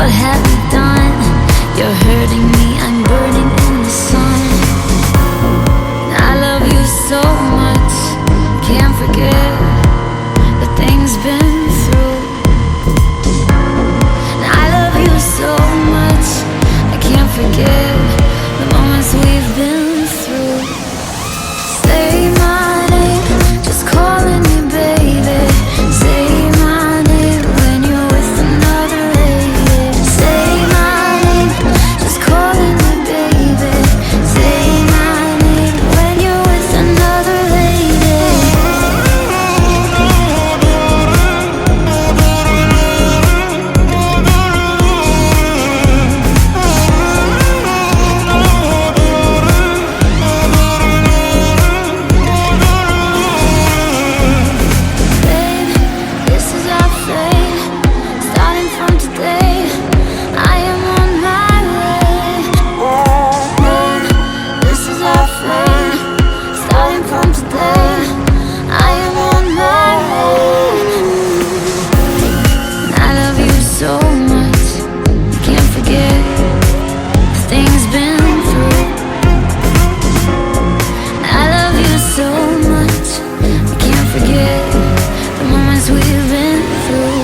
What have you done? You're hurting me, I'm burning in the sun. I love you so much, can't forget the things been through. I love you so much, I can't forget the moments we've been through. Say my name, just calling me baby. Say my name when you're with another lady. Say my name, just calling me baby. Say my name when you're with another lady. Babe, this is our fate. Starting from today, I am on my way. Babe, this is our fate. Starting from today, I am on my way. I love you so much, can't forget the things been through. I love you so much, I can't forget the moments we've been through.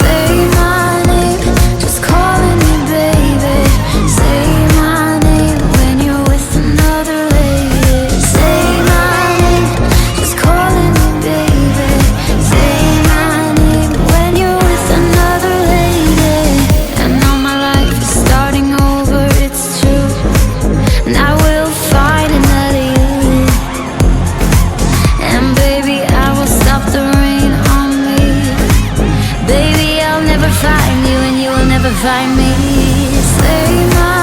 Say my name, just calling me baby. Say my name when you're with another lady. Say my name, just calling me baby. Say my name when you're with another lady. And now my life is starting over, it's true. And I will find another you. And baby, I will stop the rain on me. Baby, I'll never find you and you will never find me. Say my